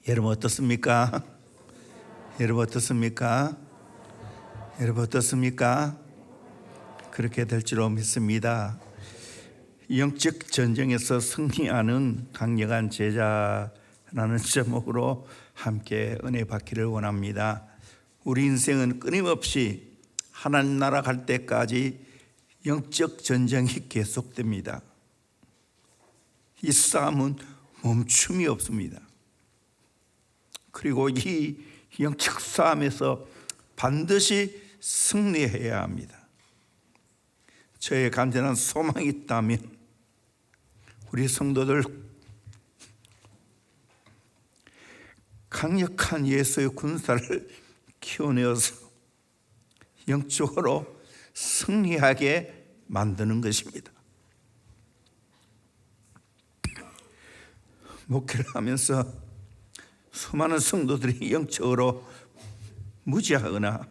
여러분 어떻습니까? 여러분 어떻습니까? 여러분 어떻습니까? 그렇게 될 줄로 믿습니다. 영적 전쟁에서 승리하는 강력한 제자라는 제목으로 함께 은혜 받기를 원합니다. 우리 인생은 끊임없이 하나님 나라 갈 때까지 영적 전쟁이 계속됩니다. 이 싸움은 멈춤이 없습니다. 그리고 이 영적 싸움에서 반드시 승리해야 합니다. 저의 간절한 소망이 있다면 우리 성도들 강력한 예수의 군사를 키워내어서 영적으로 승리하게 만드는 것입니다. 목회를 하면서 수많은 성도들이 영적으로 무지하거나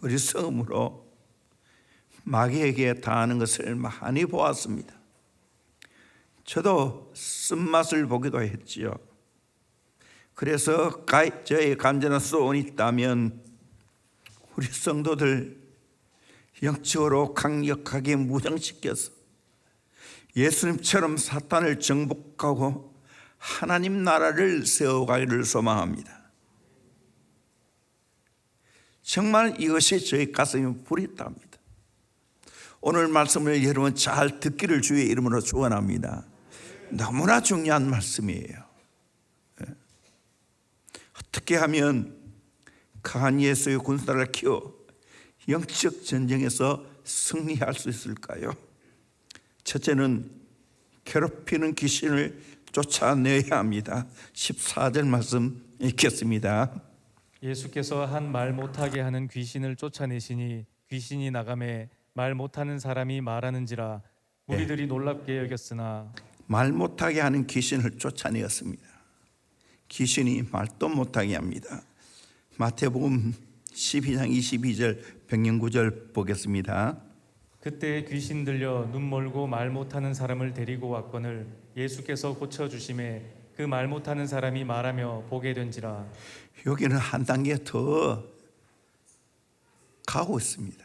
어리석음으로 마귀에게 당하는 것을 많이 보았습니다. 저도 쓴맛을 보기도 했지요. 그래서 저의 간절한 소원이 있다면 우리 성도들 영적으로 강력하게 무장시켜서 예수님처럼 사탄을 정복하고 하나님 나라를 세워가기를 소망합니다. 정말 이것이 저희 가슴에 불이 납니다. 오늘 말씀을 여러분 잘 듣기를 주의 이름으로 축원합니다. 너무나 중요한 말씀이에요. 어떻게 하면 강한 예수의 군사를 키워 영적 전쟁에서 승리할 수 있을까요? 첫째는 괴롭히는 귀신을 쫓아내야 합니다. 14절 말씀 읽겠습니다. 예수께서 한 말 못하게 하는 귀신을 쫓아내시니 귀신이 나가매 말 못하는 사람이 말하는지라 무리들이 놀랍게 여겼으나 말 못하게 하는 귀신을 쫓아내었습니다. 귀신이 말도 못하게 합니다. 마태복음 12장 22절 백령구절 보겠습니다. 그때 귀신 들려 눈 멀고 말 못하는 사람을 데리고 왔거늘 예수께서 고쳐주심에 그 말 못하는 사람이 말하며 보게 된지라. 여기는 한 단계 더 가고 있습니다.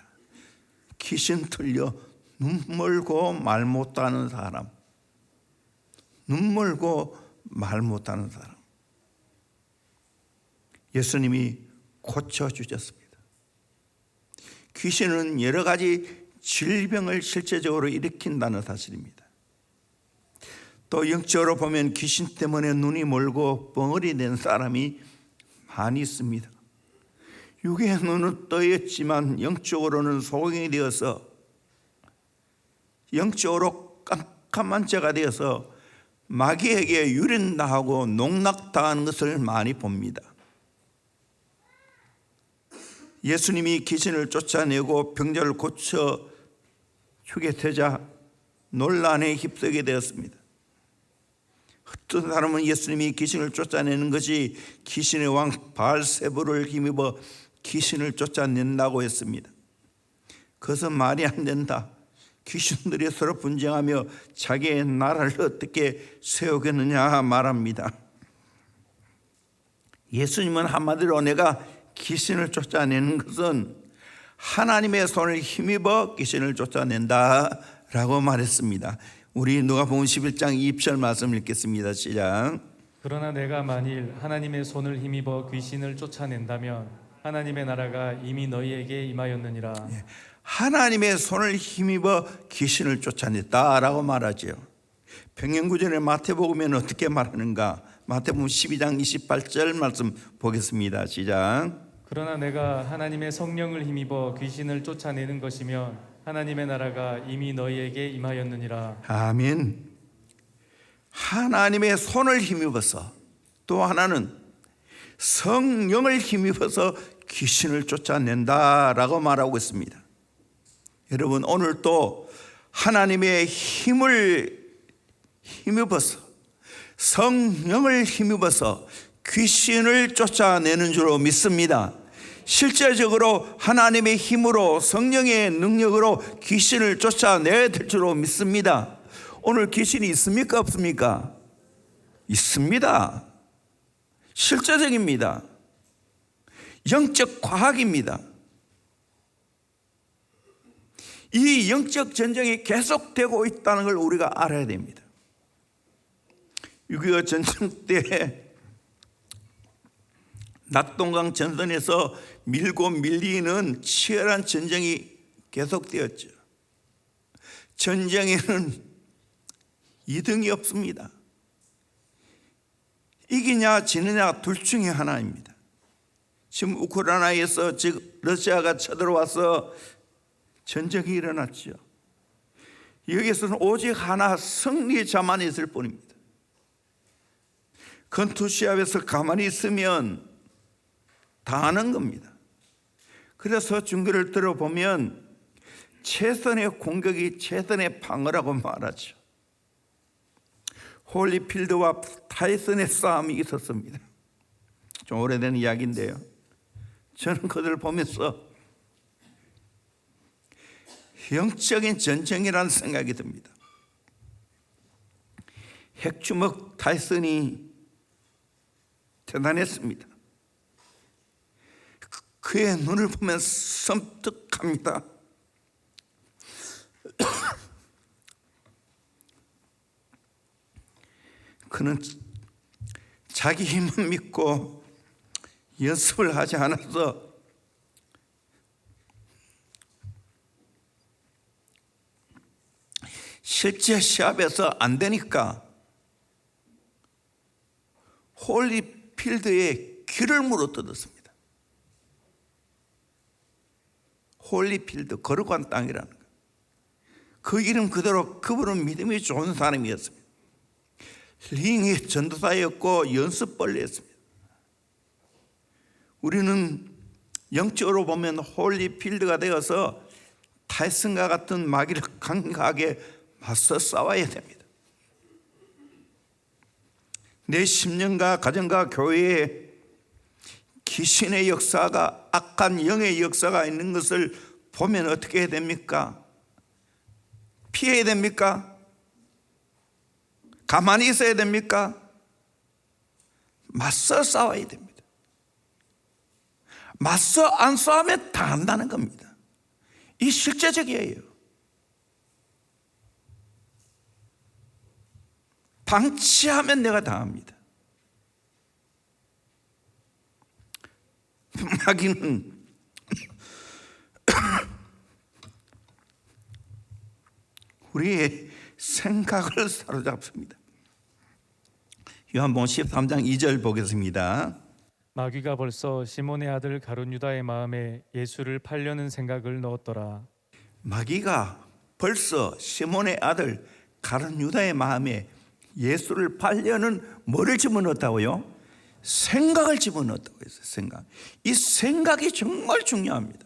귀신 들려 눈 멀고 말 못하는 사람, 눈 멀고 말 못하는 사람, 예수님이 고쳐주셨습니다. 귀신은 여러 가지 질병을 실제적으로 일으킨다는 사실입니다. 또 영적으로 보면 귀신 때문에 눈이 멀고 벙어리 된 사람이 많이 있습니다. 육의 눈은 떠있지만 영적으로는 소경이 되어서 영적으로 깜깜한 자가 되어서 마귀에게 유린당하고 농락당하는 것을 많이 봅니다. 예수님이 귀신을 쫓아내고 병자를 고쳐 주게 되자 논란에 휩싸게 되었습니다. 어떤 사람은 예수님이 귀신을 쫓아내는 것이 귀신의 왕 바알세불을 힘입어 귀신을 쫓아낸다고 했습니다. 그것은 말이 안 된다. 귀신들이 서로 분쟁하며 자기의 나라를 어떻게 세우겠느냐 말합니다. 예수님은 한마디로 내가 귀신을 쫓아내는 것은 하나님의 손을 힘입어 귀신을 쫓아낸다라고 말했습니다. 우리 누가복음 11장 20절 말씀 읽겠습니다. 시작. 그러나 내가 만일 하나님의 손을 힘입어 귀신을 쫓아낸다면 하나님의 나라가 이미 너희에게 임하였느니라. 하나님의 손을 힘입어 귀신을 쫓아냈다라고 말하죠. 백년구절에 마태복음에는 어떻게 말하는가? 마태복음 12장 28절 말씀 보겠습니다. 시작. 그러나 내가 하나님의 성령을 힘입어 귀신을 쫓아내는 것이면 하나님의 나라가 이미 너희에게 임하였느니라. 아멘. 하나님의 손을 힘입어서, 또 하나는 성령을 힘입어서 귀신을 쫓아낸다라고 말하고 있습니다. 여러분, 오늘 또 하나님의 힘을 힘입어서, 성령을 힘입어서 귀신을 쫓아내는 줄로 믿습니다. 실제적으로 하나님의 힘으로, 성령의 능력으로 귀신을 쫓아내야 될 줄로 믿습니다. 오늘 귀신이 있습니까? 없습니까? 있습니다. 실제적입니다. 영적 과학입니다. 이 영적 전쟁이 계속되고 있다는 걸 우리가 알아야 됩니다. 6.25 전쟁 때 낙동강 전선에서 밀고 밀리는 치열한 전쟁이 계속되었죠. 전쟁에는 이등이 없습니다. 이기냐 지느냐 둘 중에 하나입니다. 지금 우크라이나에서 즉 러시아가 쳐들어와서 전쟁이 일어났죠. 여기서는 오직 하나 승리자만 있을 뿐입니다. 권투시합에서 가만히 있으면 당하는 겁니다. 그래서 중계를 들어보면 최선의 공격이 최선의 방어라고 말하죠. 홀리필드와 타이슨의 싸움이 있었습니다. 좀 오래된 이야기인데요, 저는 그들을 보면서 영적인 전쟁이라는 생각이 듭니다. 핵주먹 타이슨이 대단했습니다. 그의 눈을 보면 섬뜩합니다. 그는 자기 힘만 믿고 연습을 하지 않아서 실제 시합에서 안 되니까 홀리필드에 귀를 물어뜯었습니다. 홀리필드, 거룩한 땅이라는 거. 그 이름 그대로 그분은 믿음이 좋은 사람이었습니다. 링의 전도사였고 연습벌레였습니다. 우리는 영적으로 보면 홀리필드가 되어서 타이슨과 같은 마귀를 강하게 맞서 싸워야 됩니다. 내 심령과 가정과 교회에 귀신의 역사가, 악한 영의 역사가 있는 것을 보면 어떻게 해야 됩니까? 피해야 됩니까? 가만히 있어야 됩니까? 맞서 싸워야 됩니다. 맞서 안 싸우면 당한다는 겁니다. 이 실제적이에요. 방치하면 내가 당합니다. 마귀는 우리의 생각을 사로잡습니다. 요한복음 13장 2절 보겠습니다. 마귀가 벌써 시몬의 아들 가룟 유다의 마음에 예수를 팔려는 생각을 넣었더라. 마귀가 벌써 시몬의 아들 가룟 유다의 마음에 예수를 팔려는 뭐를 집어넣었다고요? 생각을 집어넣었다고 했어요. 생각. 이 생각이 정말 중요합니다.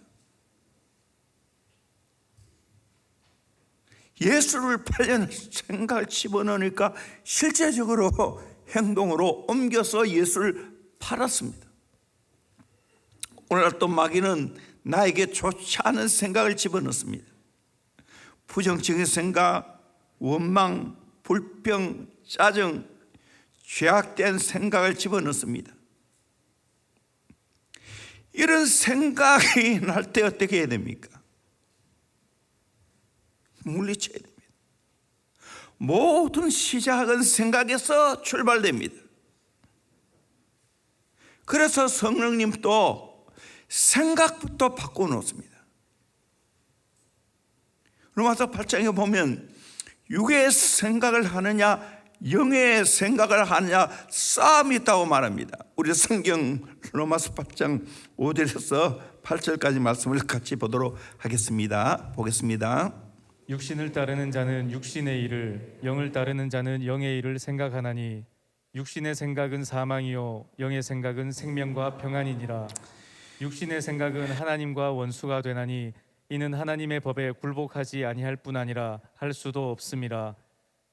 예수를 팔려는 생각을 집어넣으니까 실제적으로 행동으로 옮겨서 예수를 팔았습니다. 오늘 또 마귀는 나에게 좋지 않은 생각을 집어넣습니다. 부정적인 생각, 원망, 불평, 짜증, 죄악된 생각을 집어넣습니다. 이런 생각이 날 때 어떻게 해야 됩니까? 물리쳐야 됩니다. 모든 시작은 생각에서 출발됩니다. 그래서 성령님도 생각부터 바꿔놓습니다. 로마서 8장에 보면 육의 생각을 하느냐 영의 생각을 하느냐 싸움이 있다고 말합니다. 우리 성경 로마서 8장 5절에서 8절까지 말씀을 같이 보도록 하겠습니다. 보겠습니다. 육신을 따르는 자는 육신의 일을, 영을 따르는 자는 영의 일을 생각하나니 육신의 생각은 사망이요 영의 생각은 생명과 평안이니라. 육신의 생각은 하나님과 원수가 되나니 이는 하나님의 법에 굴복하지 아니할 뿐 아니라 할 수도 없음이라.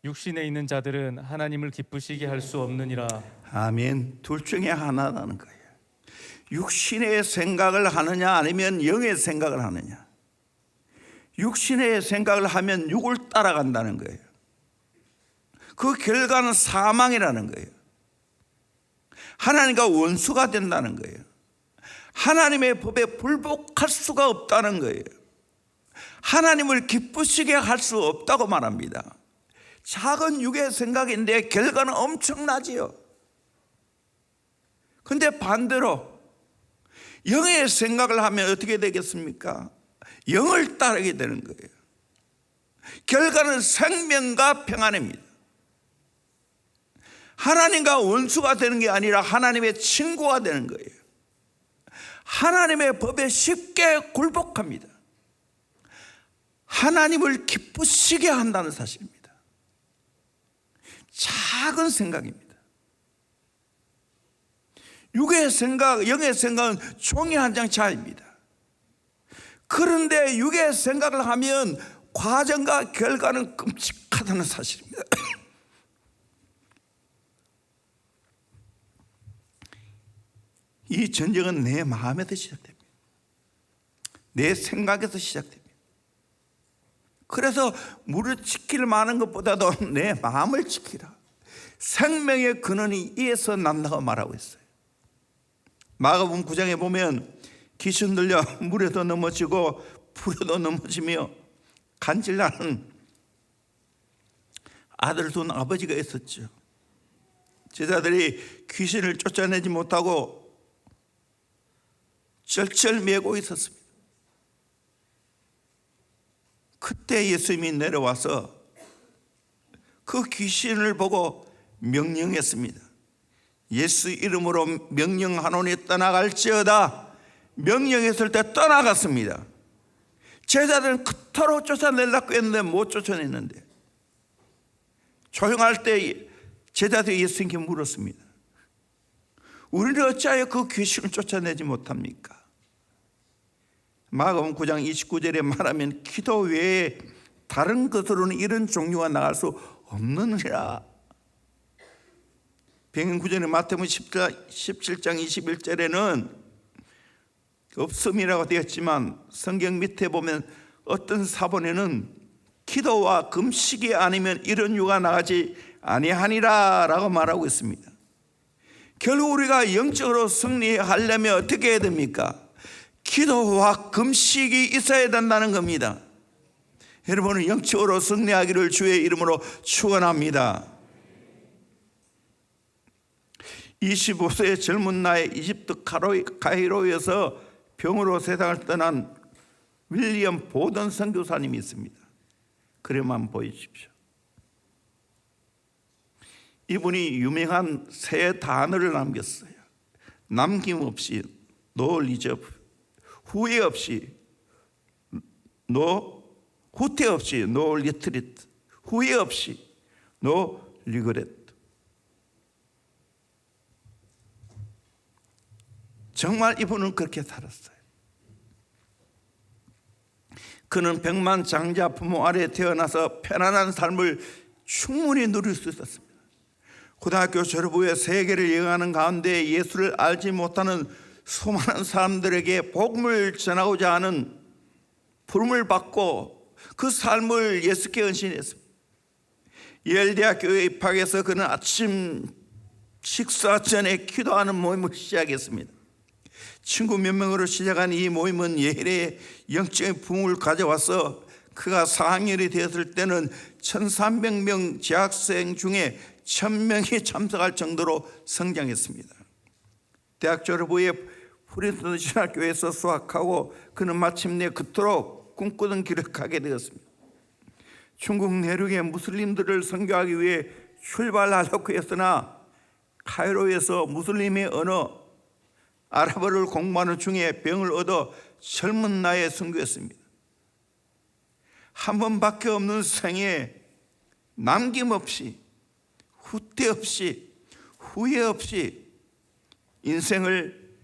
육신에 있는 자들은 하나님을 기쁘시게 할 수 없느니라. 아멘. 둘 중에 하나라는 거예요. 육신의 생각을 하느냐 아니면 영의 생각을 하느냐. 육신의 생각을 하면 육을 따라간다는 거예요. 그 결과는 사망이라는 거예요. 하나님과 원수가 된다는 거예요. 하나님의 법에 불복할 수가 없다는 거예요. 하나님을 기쁘시게 할 수 없다고 말합니다. 작은 육의 생각인데 결과는 엄청나지요. 근데 반대로 영의 생각을 하면 어떻게 되겠습니까? 영을 따르게 되는 거예요. 결과는 생명과 평안입니다. 하나님과 원수가 되는 게 아니라 하나님의 친구가 되는 거예요. 하나님의 법에 쉽게 굴복합니다. 하나님을 기쁘시게 한다는 사실입니다. 작은 생각입니다. 육의 생각, 영의 생각은 종이 한 장 차이입니다. 그런데 육의 생각을 하면 과정과 결과는 끔찍하다는 사실입니다. 이 전쟁은 내 마음에서 시작됩니다. 내 생각에서 시작됩니다. 그래서 무릇 지킬 만한 것보다도 내 마음을 지키라. 생명의 근원이 이에서 난다고 말하고 있어요. 마가복음 9장에 보면 귀신 들려 물에도 넘어지고 불에도 넘어지며 간질나는 아들 둔 아버지가 있었죠. 제자들이 귀신을 쫓아내지 못하고 절절매고 있었습니다. 그때 예수님이 내려와서 그 귀신을 보고 명령했습니다. 예수 이름으로 명령하노니 떠나갈지어다. 명령했을 때 떠나갔습니다. 제자들은 그토록 쫓아내려고 했는데 못 쫓아냈는데, 조용할 때 제자들이 예수님께 물었습니다. 우리는 어찌하여 그 귀신을 쫓아내지 못합니까? 마가복음 9장 29절에 말하면 기도 외에 다른 것으로는 이런 종류가 나갈 수 없느니라. 병행구절에 마태복음 17장 21절에는 없음이라고 되었지만 성경 밑에 보면 어떤 사본에는 기도와 금식이 아니면 이런 유가 나가지 아니하니라 라고 말하고 있습니다. 결국 우리가 영적으로 승리하려면 어떻게 해야 됩니까? 기도와 금식이 있어야 된다는 겁니다. 여러분은 영적으로 승리하기를 주의 이름으로 축원합니다. 25세의 젊은 나이에 이집트 카이로에서 병으로 세상을 떠난 윌리엄 보던 선교사님이 있습니다. 그래만 보이십시오. 이분이 유명한 세 단어를 남겼어요. 남김없이, no reserve, 후회 없이, 후퇴 없이, no retreat, 후회 없이, no regret. 정말 이분은 그렇게 살았어요. 그는 백만장자 부모 아래 태어나서 편안한 삶을 충분히 누릴 수 있었습니다. 고등학교 졸업 후에 세계를 여행하는 가운데 예수를 알지 못하는 수많은 사람들에게 복음을 전하고자 하는 부름을 받고 그 삶을 예수께 헌신했습니다. 예일대학교에 입학해서 그는 아침 식사 전에 기도하는 모임을 시작했습니다. 친구 몇 명으로 시작한 이 모임은 예일의 영적인 부흥을 가져와서 그가 4학년이 되었을 때는 1300명 재학생 중에 1000명이 참석할 정도로 성장했습니다. 대학 졸업 후에 프린스턴 신학교에서 수학하고 그는 마침내 그토록 꿈꾸던 길을 가게 되었습니다. 중국 내륙의 무슬림들을 선교하기 위해 출발하려고 했으나 카이로에서 무슬림의 언어 아랍어를 공부하는 중에 병을 얻어 젊은 나이에 선교했습니다. 한 번밖에 없는 생에 남김없이, 후퇴 없이, 후회 없이 인생을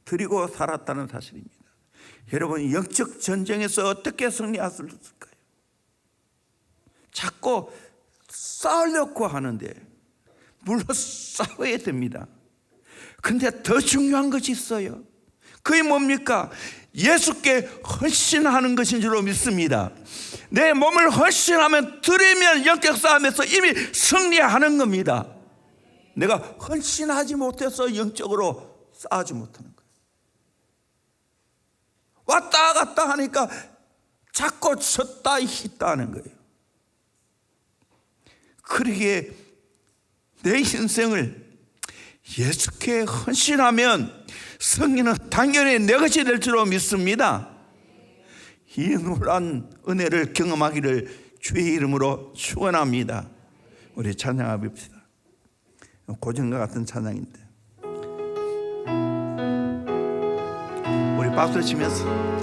드리고 살았다는 사실입니다. 여러분, 영적 전쟁에서 어떻게 승리할 수 있을까요? 자꾸 싸우려고 하는데 물론 싸워야 됩니다. 근데 더 중요한 것이 있어요. 그게 뭡니까? 예수께 헌신하는 것인 줄로 믿습니다. 내 몸을 헌신하면 드리면 영적 싸움에서 이미 승리하는 겁니다. 내가 헌신하지 못해서 영적으로 싸우지 못하는 거예요. 왔다 갔다 하니까 자꾸 섰다 있다 하는 거예요. 그러기에 내 인생을 예수께 헌신하면 승리는 당연히 내 것이 될 줄로 믿습니다. 이 놀라운 은혜를 경험하기를 주의 이름으로 축원합니다. 우리 찬양해 봅시다. 고전과 같은 찬양인데 우리 박수를 치면서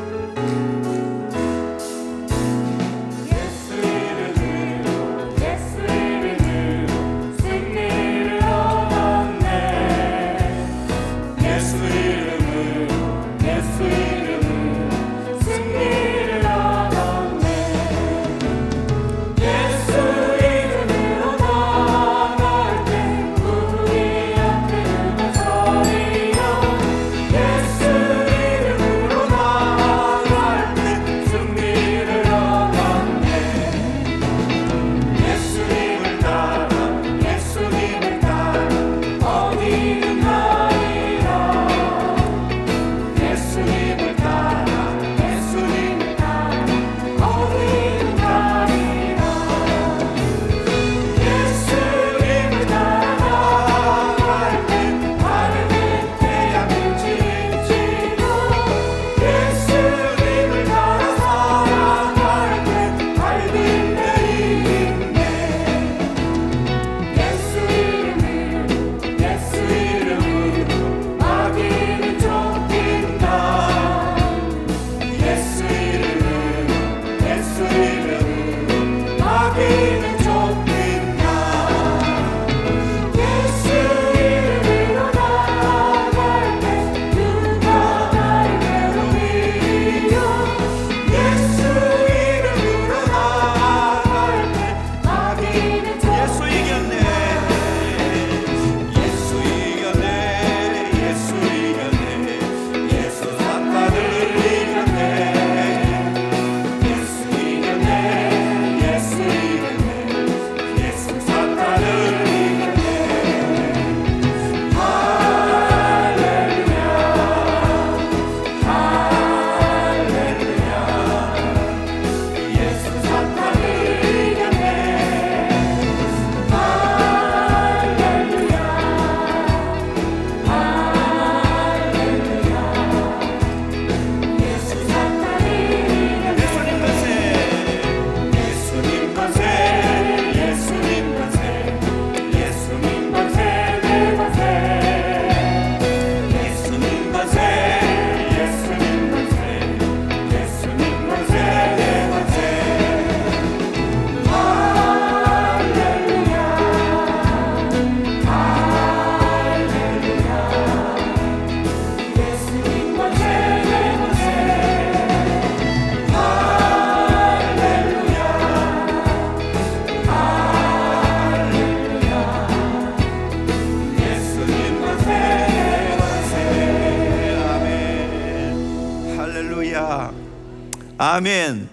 아멘.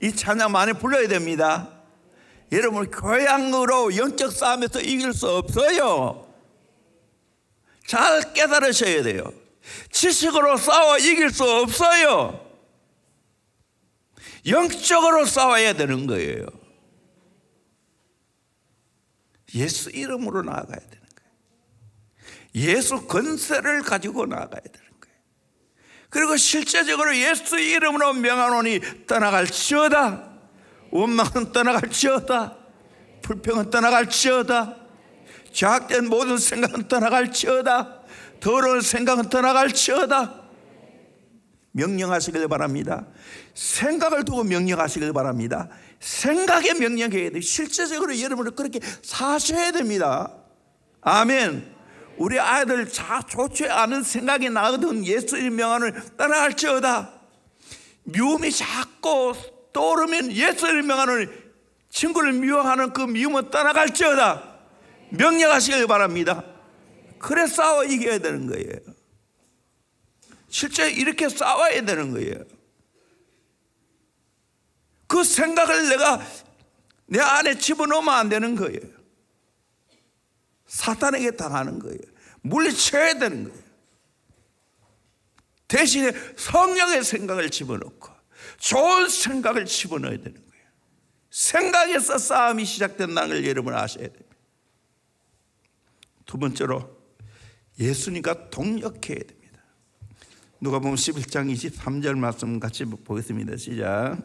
이 찬양 많이 불러야 됩니다. 여러분 교양으로 영적 싸움에서 이길 수 없어요. 잘 깨달으셔야 돼요. 지식으로 싸워 이길 수 없어요. 영적으로 싸워야 되는 거예요. 예수 이름으로 나아가야 되는 거예요. 예수 권세를 가지고 나아가야 되는 거예요. 그리고 실제적으로 예수 이름으로 명하노니 떠나갈지어다. 원망은 떠나갈지어다. 불평은 떠나갈지어다. 죄악된 모든 생각은 떠나갈지어다. 더러운 생각은 떠나갈지어다. 명령하시길 바랍니다. 생각을 두고 명령하시길 바랍니다. 생각에 명령해야 돼요. 실제적으로 여러분은 그렇게 사셔야 됩니다. 아멘. 우리 아이들 좋지 않은 생각이 나거든. 예수의 명함을 떠나갈지어다. 미움이 자꾸 떠오르면 예수의 명함을 친구를 미워하는 그 미움은 떠나갈지어다. 명령하시길 바랍니다. 그래 싸워 이겨야 되는 거예요. 실제 이렇게 싸워야 되는 거예요. 그 생각을 내가 내 안에 집어넣으면 안 되는 거예요. 사탄에게 당하는 거예요. 물리쳐야 되는 거예요. 대신에 성령의 생각을 집어넣고 좋은 생각을 집어넣어야 되는 거예요. 생각에서 싸움이 시작된다는 걸 여러분 아셔야 됩니다. 두 번째로 예수님과 동역해야 됩니다. 누가복음 11장 23절 말씀 같이 보겠습니다. 시작.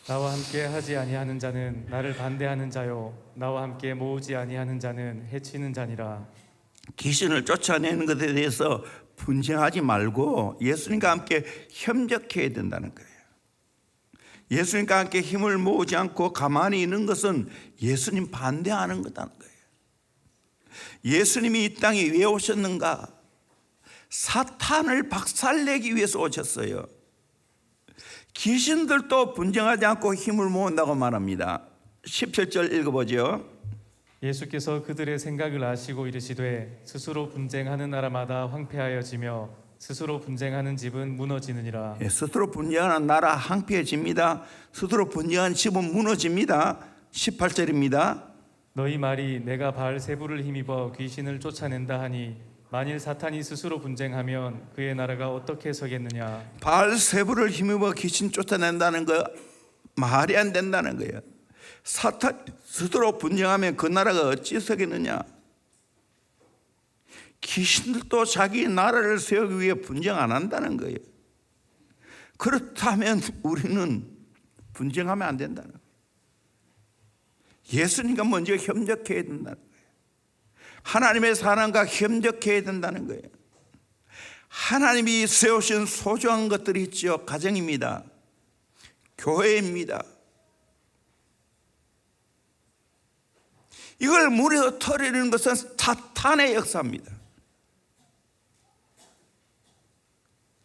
나와 함께 하지 아니하는 자는 나를 반대하는 자요 나와 함께 모으지 아니하는 자는 해치는 자니라. 귀신을 쫓아내는 것에 대해서 분쟁하지 말고 예수님과 함께 협력해야 된다는 거예요. 예수님과 함께 힘을 모으지 않고 가만히 있는 것은 예수님 반대하는 거다는 거예요. 예수님이 이 땅에 왜 오셨는가? 사탄을 박살내기 위해서 오셨어요. 귀신들도 분쟁하지 않고 힘을 모은다고 말합니다. 17절 읽어보죠. 예수께서 그들의 생각을 아시고 이르시되 스스로 분쟁하는 나라마다 황폐하여지며 스스로 분쟁하는 집은 무너지느니라. 스스로 분쟁하는 나라 황폐해집니다. 스스로 분쟁하는 집은 무너집니다. 18절입니다. 너희 말이 내가 바알세불을 힘입어 귀신을 쫓아낸다 하니 만일 사탄이 스스로 분쟁하면 그의 나라가 어떻게 서겠느냐. 바알세불을 힘입어 귀신 쫓아낸다는 거 말이 안 된다는 거예요. 사탄 스스로 분쟁하면 그 나라가 어찌 서겠느냐. 귀신들도 자기 나라를 세우기 위해 분쟁 안 한다는 거예요. 그렇다면 우리는 분쟁하면 안 된다는 거예요. 예수님과 먼저 협력해야 된다는 거예요. 하나님의 사람과 협력해야 된다는 거예요. 하나님이 세우신 소중한 것들이 있죠. 가정입니다. 교회입니다. 이걸 무너뜨리는 것은 사탄의 역사입니다.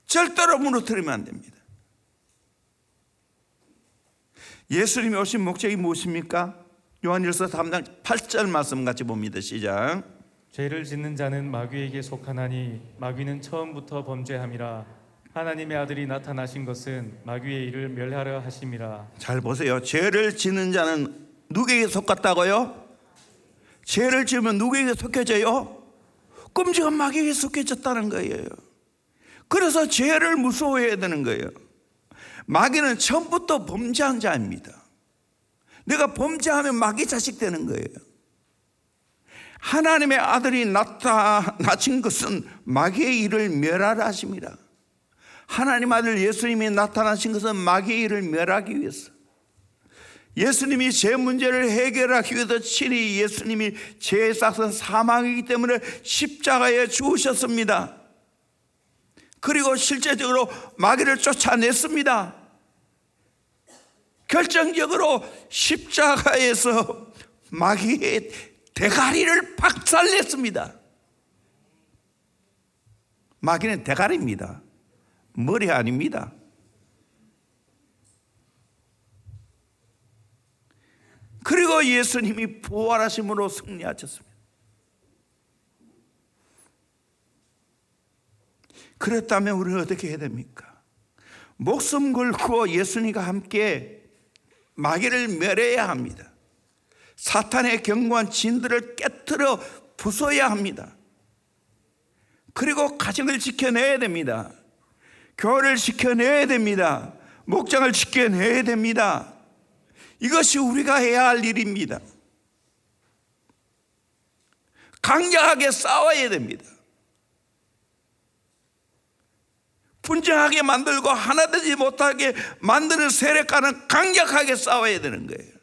절대로 무너뜨리면 안 됩니다. 예수님이 오신 목적이 무엇입니까? 요한일서 3장 8절 말씀 같이 봅니다. 시작. 죄를 짓는 자는 마귀에게 속하나니 마귀는 처음부터 범죄함이라. 하나님의 아들이 나타나신 것은 마귀의 일을 멸하려 하심이라. 잘 보세요. 죄를 짓는 자는 누구에게 속았다고요? 죄를 지으면 누구에게 속해져요? 끔찍한 마귀에게 속해졌다는 거예요. 그래서 죄를 무서워해야 되는 거예요. 마귀는 처음부터 범죄한 자입니다. 내가 범죄하면 마귀 자식 되는 거예요. 하나님의 아들이 나타나신 것은 마귀의 일을 멸하라 하십니다. 하나님 아들 예수님이 나타나신 것은 마귀의 일을 멸하기 위해서, 예수님이 죄 문제를 해결하기 위해서 친히 예수님이 죄의 삭은 사망이기 때문에 십자가에 죽으셨습니다. 그리고 실제적으로 마귀를 쫓아냈습니다. 결정적으로 십자가에서 마귀의 대가리를 박살냈습니다. 마귀는 대가리입니다. 머리 아닙니다. 그리고 예수님이 부활하심으로 승리하셨습니다. 그렇다면 우리는 어떻게 해야 됩니까? 목숨 걸고 예수님과 함께 마귀를 멸해야 합니다. 사탄의 견고한 진들을 깨트려 부숴야 합니다. 그리고 가정을 지켜내야 됩니다. 교회를 지켜내야 됩니다. 목장을 지켜내야 됩니다. 이것이 우리가 해야 할 일입니다. 강력하게 싸워야 됩니다. 분쟁하게 만들고 하나 되지 못하게 만드는 세력과는 강력하게 싸워야 되는 거예요.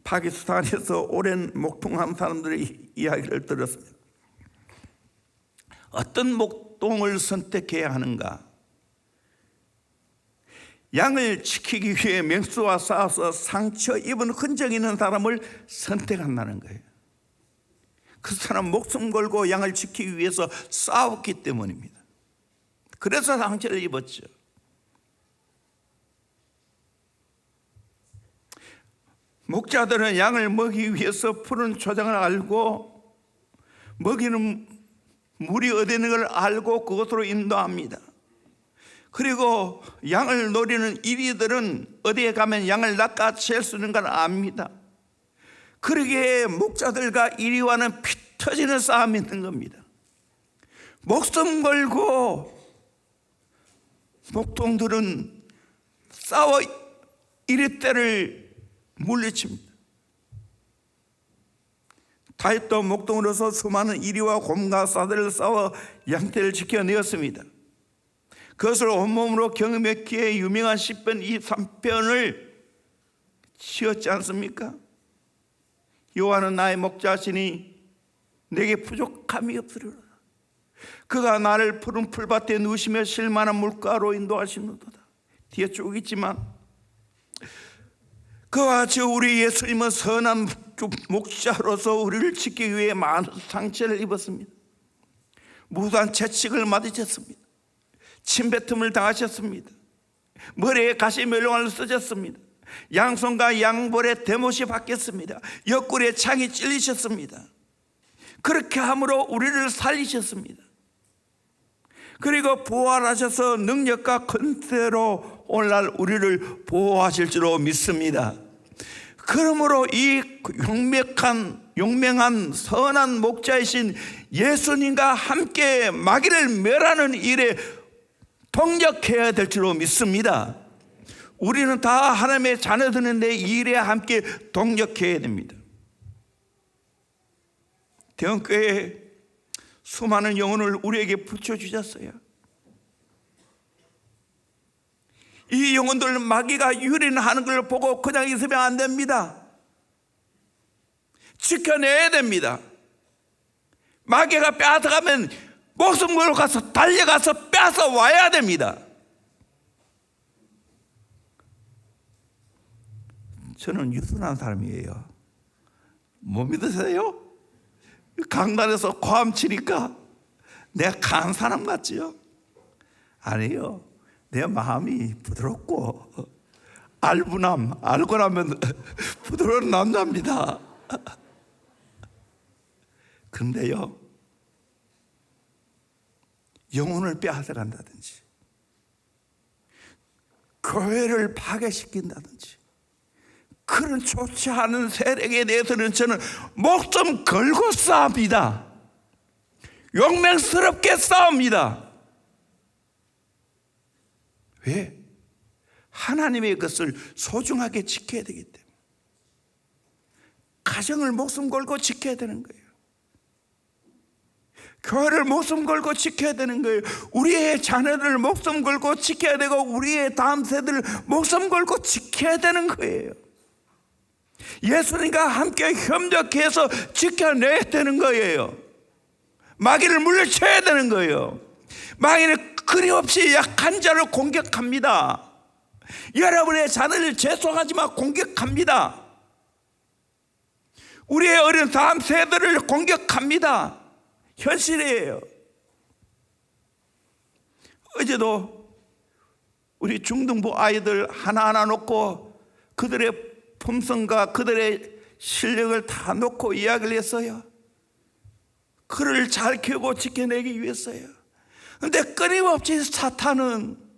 파키스탄에서 오랜 목동한 사람들의 이야기를 들었습니다. 어떤 목동을 선택해야 하는가? 양을 지키기 위해 맹수와 싸워서 상처 입은 흔적 있는 사람을 선택한다는 거예요. 그 사람 목숨 걸고 양을 지키기 위해서 싸웠기 때문입니다. 그래서 상처를 입었죠. 목자들은 양을 먹이기 위해서 푸른 초장을 알고 먹이는 물이 어디 있는 걸 알고 그것으로 인도합니다. 그리고 양을 노리는 이리들은 어디에 가면 양을 낚아챌 수 있는 걸 압니다. 그러기에 목자들과 이리와는 피 터지는 싸움이 있는 겁니다. 목숨 걸고 목동들은 싸워 이리떼를 물리칩니다. 다윗도 목동으로서 수많은 이리와 곰과 싸들을 싸워 양떼를 지켜내었습니다. 그것을 온몸으로 경험했기에 유명한 시편 23편을 지었지 않습니까? 여호와는 나의 목자시니 내게 부족함이 없으리로다. 그가 나를 푸른 풀밭에 누우시며 쉴만한 물가로 인도하시는도다. 뒤에 쭉 있지만 그와 같이 우리 예수님은 선한 목자로서 우리를 지키기 위해 많은 상처를 입었습니다. 무수한 채찍을 맞으셨습니다. 침뱉음을 당하셨습니다. 머리에 가시면류관을 쓰셨습니다. 양손과 양볼에 대못이 박혔습니다. 옆구리에 창이 찔리셨습니다. 그렇게 함으로 우리를 살리셨습니다. 그리고 부활하셔서 능력과 권세로 오늘날 우리를 보호하실 줄로 믿습니다. 그러므로 이 용맹한 선한 목자이신 예수님과 함께 마귀를 멸하는 일에 동력해야 될 줄로 믿습니다. 우리는 다 하나님의 자녀들인데 이 일에 함께 동력해야 됩니다. 대원교회에 수많은 영혼을 우리에게 붙여주셨어요. 이 영혼들 마귀가 유린하는 걸 보고 그냥 있으면 안 됩니다. 지켜내야 됩니다. 마귀가 빼앗아가면 목숨 걸고 가서 달려가서 빼앗아 와야 됩니다. 저는 유순한 사람이에요. 못 믿으세요? 강단에서 고함 치니까 내가 강한 사람 같지요? 아니요. 내 마음이 부드럽고 알고 나면 부드러운 남자입니다. 그런데요, 영혼을 빼앗아간다든지 교회를 파괴시킨다든지 그런 좋지 않은 세력에 대해서는 저는 목숨 걸고 싸웁니다. 용맹스럽게 싸웁니다. 왜? 하나님의 것을 소중하게 지켜야 되기 때문에. 가정을 목숨 걸고 지켜야 되는 거예요. 교회를 목숨 걸고 지켜야 되는 거예요. 우리의 자녀들을 목숨 걸고 지켜야 되고 우리의 다음 세대를 목숨 걸고 지켜야 되는 거예요. 예수님과 함께 협력해서 지켜내야 되는 거예요. 마귀를 물리쳐야 되는 거예요. 마귀는 끊임없이 약한 자를 공격합니다. 여러분의 자녀를 죄송하지만 공격합니다. 우리의 어린 다음 세대를 공격합니다. 현실이에요. 어제도 우리 중등부 아이들 하나하나 놓고 그들의 품성과 그들의 실력을 다 놓고 이야기를 했어요. 그를 잘 키우고 지켜내기 위해서요. 그런데 끊임없이 사탄은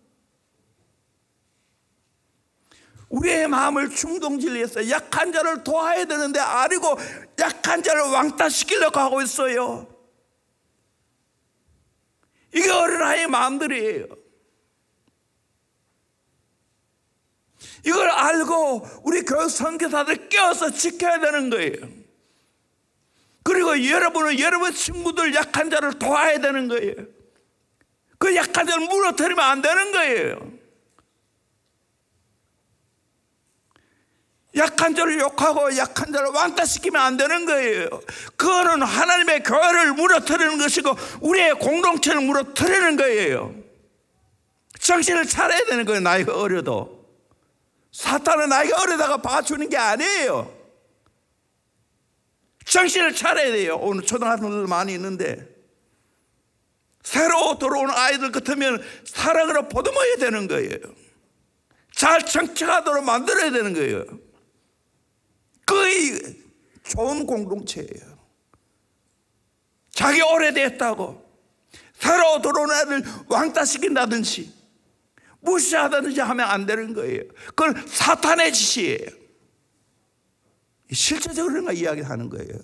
우리의 마음을 충동질리해서 약한 자를 도와야 되는데 아니고 약한 자를 왕따시키려고 하고 있어요. 이게 어린아이의 마음들이에요. 이걸 알고 우리 교육 선교사들 깨워서 지켜야 되는 거예요. 그리고 여러분은 여러분 친구들 약한 자를 도와야 되는 거예요. 그 약한 자를 무너뜨리면 안 되는 거예요. 약한 자를 욕하고 약한 자를 왕따시키면 안 되는 거예요. 그거는 하나님의 교회를 무너뜨리는 것이고 우리의 공동체를 무너뜨리는 거예요. 정신을 차려야 되는 거예요. 나이가 어려도. 사탄은 나이가 어리다가 봐주는 게 아니에요. 정신을 차려야 돼요. 오늘 초등학생들 많이 있는데 새로 들어오는 아이들 같으면 사랑으로 보듬어야 되는 거예요. 잘 정착하도록 만들어야 되는 거예요. 거의 좋은 공동체예요. 자기 오래됐다고 새로 들어오는 애들 왕따시킨다든지 무시하다든지 하면 안 되는 거예요. 그건 사탄의 짓이에요. 실제적으로 그런 거 이야기하는 거예요.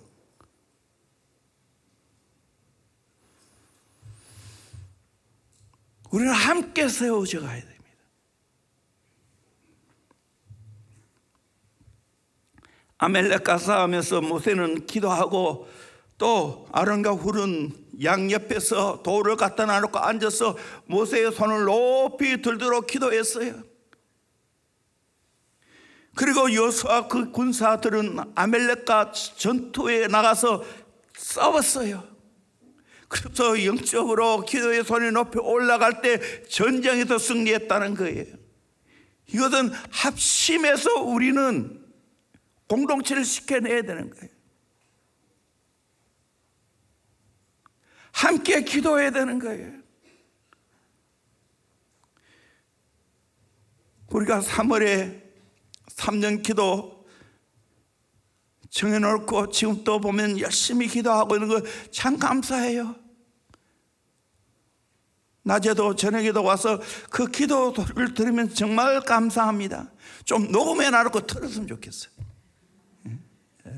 우리는 함께 세워져 가야 됩니다. 아멜렉과 싸우면서 모세는 기도하고 또 아론과 훌은 양 옆에서 돌을 갖다 놔놓고 앉아서 모세의 손을 높이 들도록 기도했어요. 그리고 여호수아 그 군사들은 아멜렉과 전투에 나가서 싸웠어요. 그래서 영적으로 기도의 손이 높이 올라갈 때 전쟁에서 승리했다는 거예요. 이것은 합심해서 우리는 공동체를 지켜내야 되는 거예요. 함께 기도해야 되는 거예요. 우리가 3월에 3년 기도 정해놓고 지금 또 보면 열심히 기도하고 있는 거 참 감사해요. 낮에도 저녁에도 와서 그 기도를 들으면 정말 감사합니다. 좀 녹음해 놔놓고 들었으면 좋겠어요.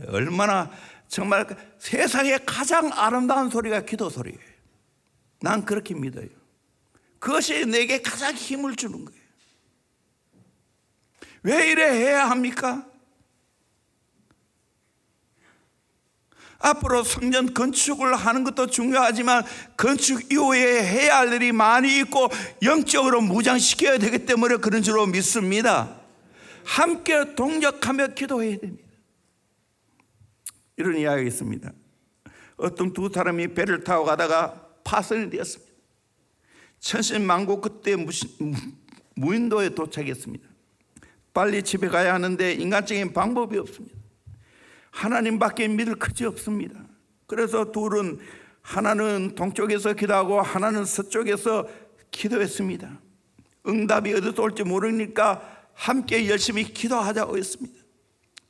얼마나 정말 세상에 가장 아름다운 소리가 기도 소리예요. 난 그렇게 믿어요. 그것이 내게 가장 힘을 주는 거예요. 왜 이래 해야 합니까? 앞으로 성전 건축을 하는 것도 중요하지만 건축 이후에 해야 할 일이 많이 있고 영적으로 무장시켜야 되기 때문에 그런 줄로 믿습니다. 함께 동력하며 기도해야 됩니다. 이런 이야기가 있습니다. 어떤 두 사람이 배를 타고 가다가 파손이 되었습니다. 천신만고 그때 무인도에 도착했습니다. 빨리 집에 가야 하는데 인간적인 방법이 없습니다. 하나님밖에 믿을 것이 없습니다. 그래서 둘은 하나는 동쪽에서 기도하고 하나는 서쪽에서 기도했습니다. 응답이 어디서 올지 모르니까 함께 열심히 기도하자고 했습니다.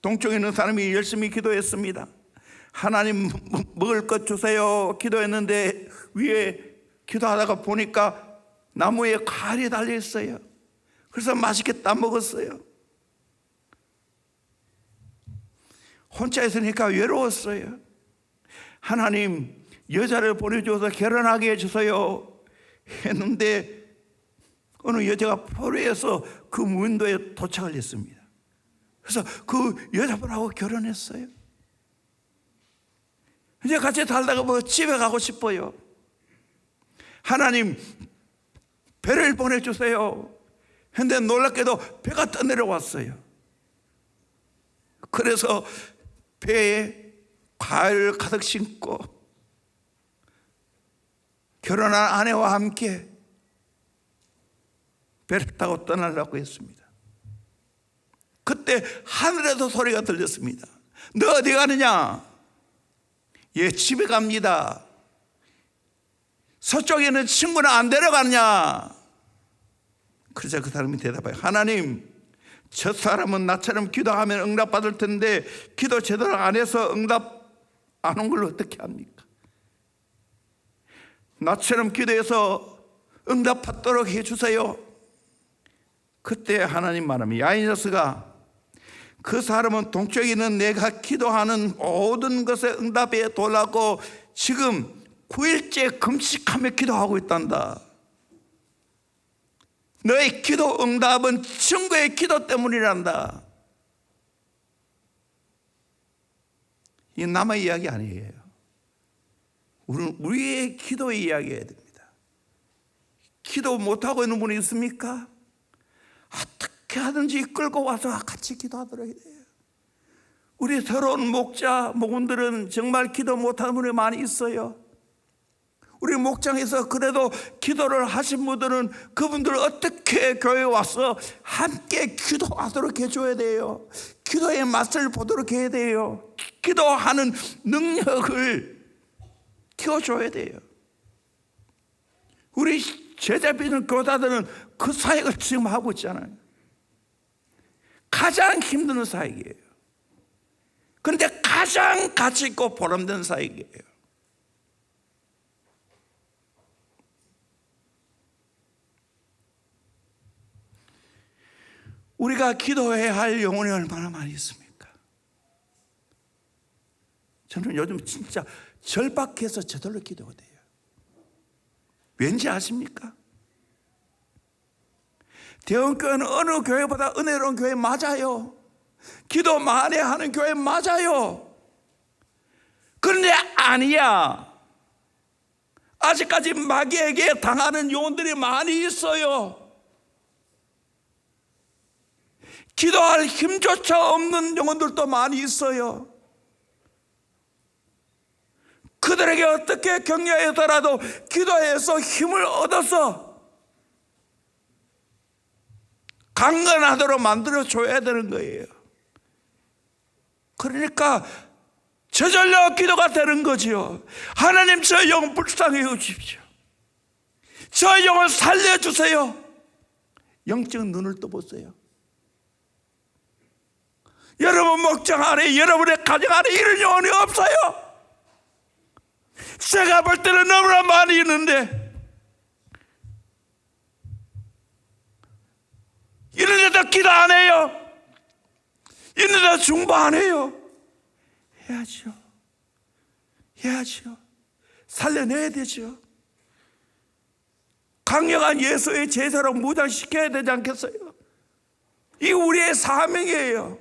동쪽에 있는 사람이 열심히 기도했습니다. 하나님 먹을 것 주세요 기도했는데 위에 기도하다가 보니까 나무에 과일이 달려 있어요. 그래서 맛있게 따 먹었어요. 혼자 있으니까 외로웠어요. 하나님 여자를 보내주어서 결혼하게 해주세요 했는데 어느 여자가 포로에서 그 무인도에 도착을 했습니다. 그래서 그 여자분하고 결혼했어요. 이제 같이 살다가 뭐 집에 가고 싶어요. 하나님 배를 보내주세요 했는데 놀랍게도 배가 떠내려왔어요. 그래서 배에 과일을 가득 싣고 결혼한 아내와 함께 배를 타고 떠나려고 했습니다. 그때 하늘에서 소리가 들렸습니다. 너 어디 가느냐? 예, 집에 갑니다. 서쪽에는 친구는 안 데려가느냐? 그래서 그 사람이 대답해요. 하나님, 저 사람은 나처럼 기도하면 응답받을 텐데 기도 제대로 안 해서 응답 안 온 걸 어떻게 합니까? 나처럼 기도해서 응답받도록 해주세요. 그때 하나님 말합니다. 야, 이 녀석아, 그 사람은 동쪽에 있는 내가 기도하는 모든 것에 응답에 돌라고 지금 9일째 금식하며 기도하고 있단다. 너의 기도 응답은 친구의 기도 때문이란다. 이 남의 이야기 아니에요. 우리는 우리의 기도의 이야기해야 됩니다. 기도 못하고 있는 분이 있습니까? 어떻게 하든지 끌고 와서 같이 기도하도록 해야 돼요. 우리 새로운 목원들은 정말 기도 못하는 분이 많이 있어요. 우리 목장에서 그래도 기도를 하신 분들은 그분들 어떻게 교회에 와서 함께 기도하도록 해줘야 돼요. 기도의 맛을 보도록 해야 돼요. 기도하는 능력을 키워줘야 돼요. 우리 제자 믿는 교사들은 그 사역을 지금 하고 있잖아요. 가장 힘든 사역이에요. 그런데 가장 가치 있고 보람된 사역이에요. 우리가 기도해야 할 영혼이 얼마나 많이 있습니까? 저는 요즘 진짜 절박해서 저절로 기도가 돼요. 왠지 아십니까? 대원교회는 어느 교회보다 은혜로운 교회 맞아요. 기도 많이 하는 교회 맞아요. 그런데 아니야. 아직까지 마귀에게 당하는 영혼들이 많이 있어요. 기도할 힘조차 없는 영혼들도 많이 있어요. 그들에게 어떻게 격려하더라도 기도해서 힘을 얻어서 강건하도록 만들어줘야 되는 거예요. 그러니까 저절로 기도가 되는 거지요. 하나님, 저 영혼 불쌍히 여기십시오. 저 영혼 살려주세요. 영적 눈을 떠보세요. 여러분 목장 안에, 여러분의 가정 안에 이런 영혼이 없어요. 제가 볼 때는 너무나 많이 있는데, 이런데도 기도 안 해요. 이런데도 중보 안 해요. 해야죠. 살려내야 되죠. 강력한 예수의 제사로 무장시켜야 되지 않겠어요? 이 우리의 사명이에요.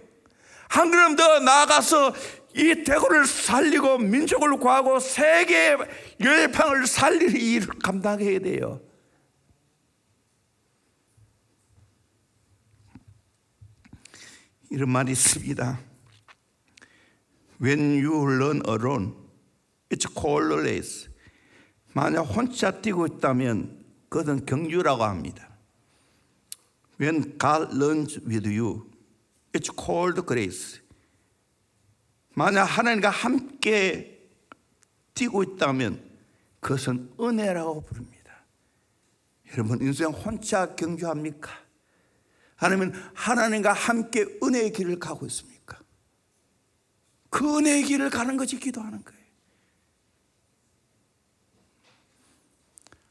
한 걸음 더 나아가서 이 대구를 살리고 민족을 구하고 세계 열방을 살릴 일을 감당해야 돼요. 이런 말이 있습니다. When you learn alone, it's called race. 만약 혼자 뛰고 있다면 그것은 경주라고 합니다. When God runs with you, it's called grace. 만약 하나님과 함께 뛰고 있다면 그것은 은혜라고 부릅니다. 여러분, 인생 혼자 경주합니까? 아니면 하나님과 함께 은혜의 길을 가고 있습니까? 그 은혜의 길을 가는 것이 기도하는 거예요.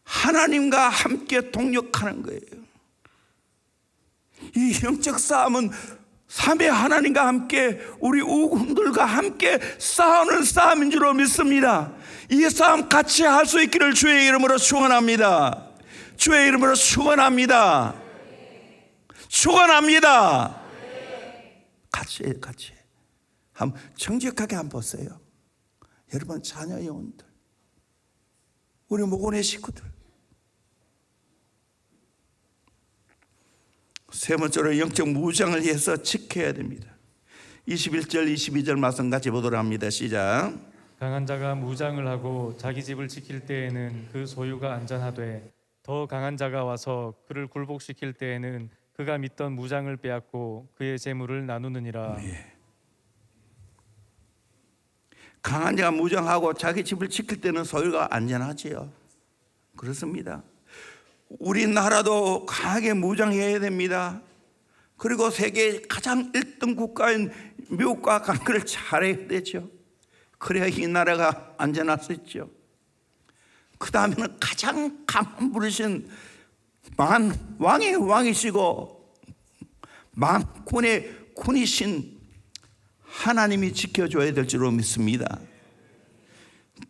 하나님과 함께 동력하는 거예요. 이 영적 싸움은 삼위 하나님과 함께, 우리 우군들과 함께 싸우는 싸움인 줄 믿습니다. 이 싸움 같이 할 수 있기를 주의 이름으로 축원합니다. 주의 이름으로 축원합니다. 축원합니다. 같이 해요, 같이. 한번 정직하게 한번 보세요. 여러분 자녀 영혼들, 우리 목원의 식구들. 세 번째로 영적 무장을 위해서 지켜야 됩니다. 21절 22절 말씀 같이 보도록 합니다. 시작. 강한 자가 무장을 하고 자기 집을 지킬 때에는 그 소유가 안전하되 더 강한 자가 와서 그를 굴복시킬 때에는 그가 믿던 무장을 빼앗고 그의 재물을 나누느니라. 네. 강한 자가 무장하고 자기 집을 지킬 때는 소유가 안전하지요. 그렇습니다. 우리나라도 강하게 무장해야 됩니다. 그리고 세계 가장 1등 국가인 미국과 관계를 잘해야 되죠. 그래야 이 나라가 안전할 수 있죠. 그 다음에는 가장 가만 부르신 왕의 왕이시고 만군의 군이신 하나님이 지켜줘야 될 줄로 믿습니다.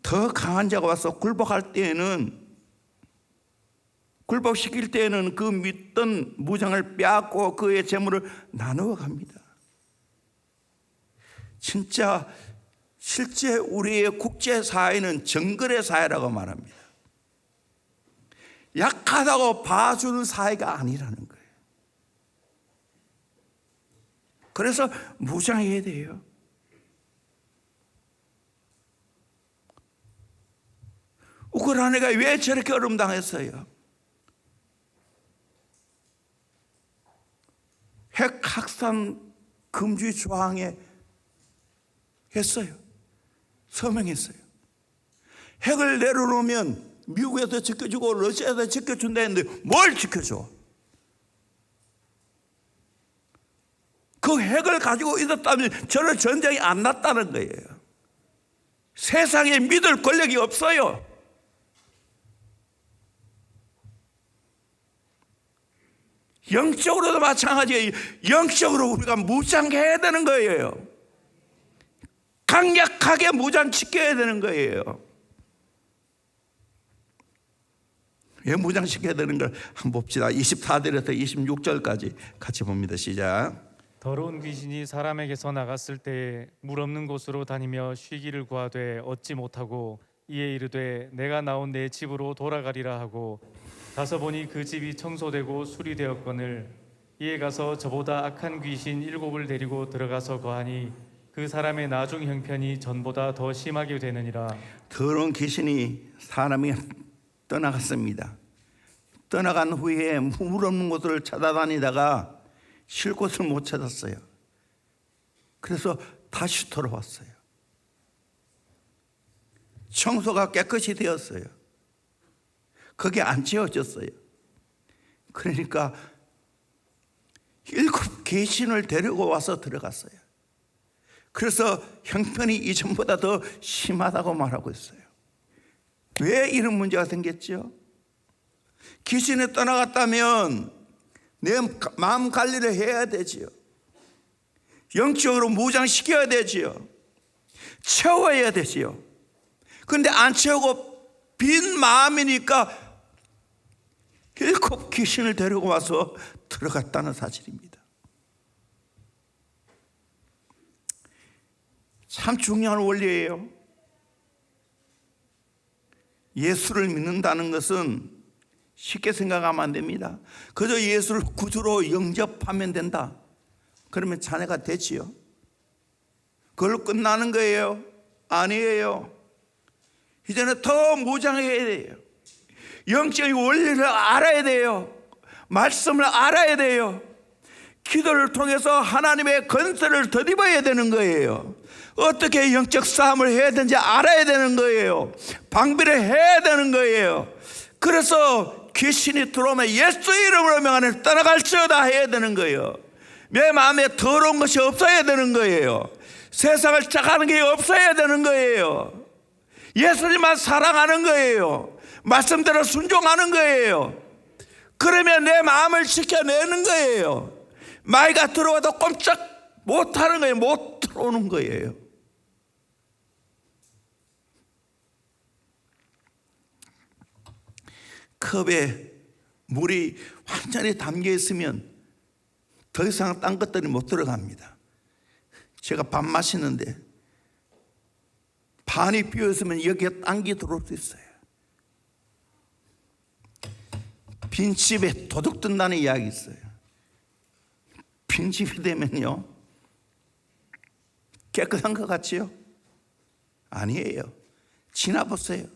더 강한 자가 와서 굴복시킬 때에는 그 믿던 무장을 빼앗고 그의 재물을 나누어 갑니다. 진짜 실제 우리의 국제사회는 정글의 사회라고 말합니다. 약하다고 봐주는 사회가 아니라는 거예요. 그래서 무장해야 돼요. 우크라이나가 왜 저렇게 어려움당했어요? 핵 확산 금지 조항에 했어요. 서명했어요. 핵을 내려놓으면 미국에서 지켜주고 러시아에서 지켜준다 했는데 뭘 지켜줘? 그 핵을 가지고 있었다면 저는 전쟁이 안 났다는 거예요. 세상에 믿을 권력이 없어요. 영적으로도 마찬가지예요. 영적으로 우리가 무장해야 되는 거예요. 강력하게 무장시켜야 되는 거예요. 왜 무장시켜야 되는 걸 한번 봅시다. 24절에서 26절까지 같이 봅니다. 시작. 더러운 귀신이 사람에게서 나갔을 때에 물 없는 곳으로 다니며 쉬기를 구하되 얻지 못하고 이에 이르되 내가 나온 내 집으로 돌아가리라 하고 가서 보니 그 집이 청소되고 수리되었거늘 이에 가서 저보다 악한 귀신 7을 데리고 들어가서 거하니 그 사람의 나중 형편이 전보다 더 심하게 되느니라. 더러운 귀신이 사람이 떠나갔습니다. 떠나간 후에 물 없는 곳을 찾아다니다가 쉴 곳을 못 찾았어요. 그래서 다시 돌아왔어요. 청소가 깨끗이 되었어요. 그게 안 채워졌어요. 그러니까 7 귀신을 데리고 와서 들어갔어요. 그래서 형편이 이전보다 더 심하다고 말하고 있어요. 왜 이런 문제가 생겼죠? 귀신이 떠나갔다면 내 마음 관리를 해야 되지요. 영적으로 무장시켜야 되지요. 채워야 되지요. 그런데 안 채우고 빈 마음이니까 7 귀신을 데리고 와서 들어갔다는 사실입니다. 참 중요한 원리예요. 예수를 믿는다는 것은 쉽게 생각하면 안 됩니다. 그저 예수를 구주로 영접하면 된다. 그러면 자녀가 되지요. 그걸로 끝나는 거예요? 아니에요. 이제는 더 무장해야 돼요. 영적인 원리를 알아야 돼요. 말씀을 알아야 돼요. 기도를 통해서 하나님의 건설을 덧입어야 되는 거예요. 어떻게 영적 싸움을 해야 되는지 알아야 되는 거예요. 방비를 해야 되는 거예요. 그래서 귀신이 들어오면 예수 이름으로 명하는 떠나갈지어다 해야 되는 거예요. 내 마음에 더러운 것이 없어야 되는 거예요. 세상을 착하는 게 없어야 되는 거예요. 예수님만 사랑하는 거예요. 말씀대로 순종하는 거예요. 그러면 내 마음을 지켜내는 거예요. 마귀가 들어와도 꼼짝 못하는 거예요. 못 들어오는 거예요. 컵에 물이 완전히 담겨 있으면 더 이상 딴 것들이 못 들어갑니다. 제가 밥 마시는데 반이 비어 있으면 여기에 딴 게 들어올 수 있어요. 빈집에 도둑 든다는 이야기 있어요. 빈집이 되면요 깨끗한 것 같지요? 아니에요. 지나보세요.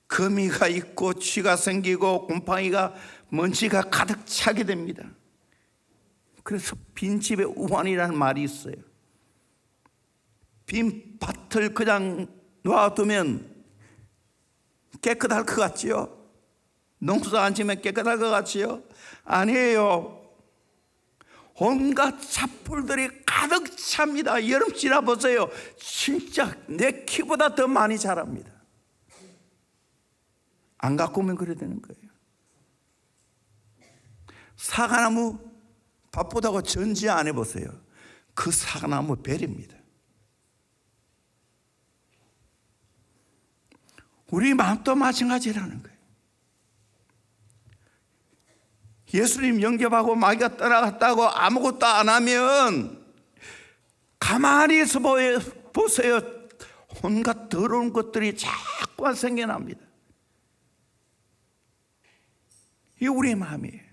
거미가 있고 쥐가 생기고 곰팡이가 먼지가 가득 차게 됩니다. 그래서 빈집에 우환이라는 말이 있어요. 빈 밭을 그냥 놔두면 깨끗할 것 같지요? 농사 안 지면 깨끗할 것 같지요? 아니에요. 온갖 잡풀들이 가득 찹니다. 여름 지나보세요. 진짜 내 키보다 더 많이 자랍니다. 안 갖고 오면 그래야 되는 거예요. 사과나무 바쁘다고 전지 안 해보세요. 그 사과나무 벨입니다. 우리 마음도 마찬가지라는 거예요. 예수님 영접하고 마귀가 떠나갔다고 아무것도 안 하면 가만히 있어 보세요. 온갖 더러운 것들이 자꾸만 생겨납니다. 이게 우리의 마음이에요.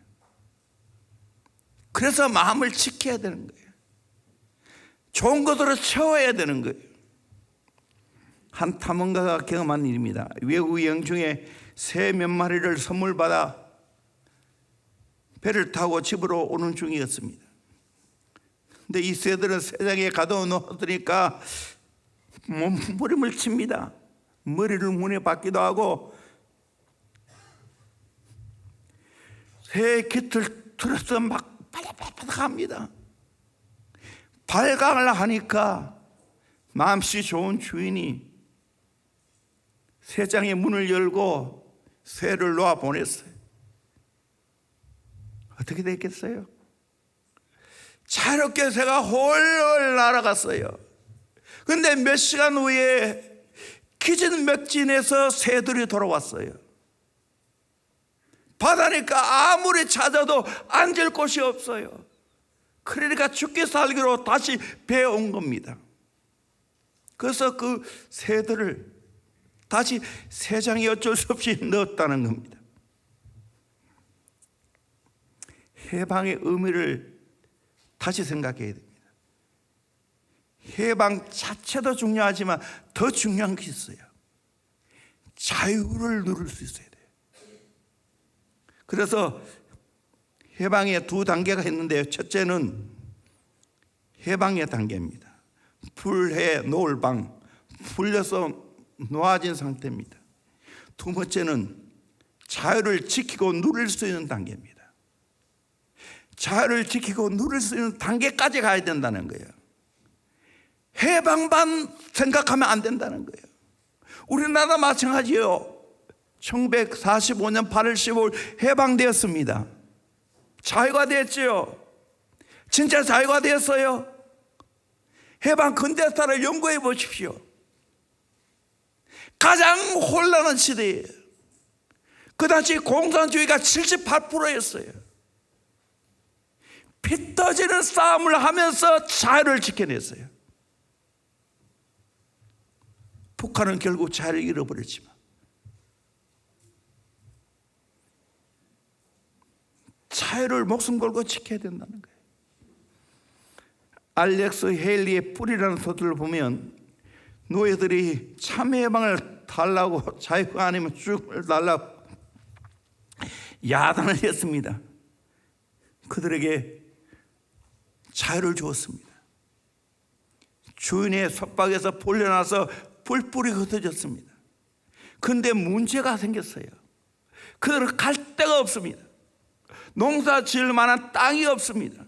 그래서 마음을 지켜야 되는 거예요. 좋은 것으로 채워야 되는 거예요. 한 탐험가가 경험한 일입니다. 외국 여행 중에 새 몇 마리를 선물 받아 배를 타고 집으로 오는 중이었습니다. 근데 이 새들은 새장에 가둬 놓으니까 몸부림을 칩니다. 머리를 문에 박기도 하고 새 깃을 들어서 막 바닥바닥 합니다. 발광을 하니까 마음씨 좋은 주인이 새장의 문을 열고 새를 놓아 보냈어요. 어떻게 됐겠어요? 자유롭게 새가 홀홀 날아갔어요. 근데 몇 시간 후에 기진맥진에서 새들이 돌아왔어요. 바다니까 아무리 찾아도 앉을 곳이 없어요. 그러니까 죽기 살기로 다시 배에 온 겁니다. 그래서 그 새들을 다시 새장에 어쩔 수 없이 넣었다는 겁니다. 해방의 의미를 다시 생각해야 됩니다. 해방 자체도 중요하지만 더 중요한 게 있어요. 자유를 누릴 수 있어야 돼요. 그래서 해방의 두 단계가 있는데요. 첫째는 해방의 단계입니다. 풀해 놓을 방, 풀려서 놓아진 상태입니다. 두 번째는 자유를 지키고 누릴 수 있는 단계입니다. 자유를 지키고 누릴 수 있는 단계까지 가야 된다는 거예요. 해방만 생각하면 안 된다는 거예요. 우리나라 마찬가지예요. 1945년 8월 15일 해방되었습니다. 자유가 됐지요. 진짜 자유가 되었어요. 해방 근대사를 연구해 보십시오. 가장 혼란한 시대예요. 그 당시 공산주의가 78%였어요. 피 터지는 싸움을 하면서 자유를 지켜냈어요. 북한은 결국 자유를 잃어버렸지만 자유를 목숨 걸고 지켜야 된다는 거예요. 알렉스 헤일리의 뿌리라는 소설을 보면 노예들이 참해방을 달라고 자유가 아니면 죽음을 달라고 야단을 했습니다. 그들에게 자유를 주었습니다. 주인의 속박에서 풀려나서 뿔뿔이 흩어졌습니다. 그런데 문제가 생겼어요. 그들은 갈 데가 없습니다. 농사 지을 만한 땅이 없습니다.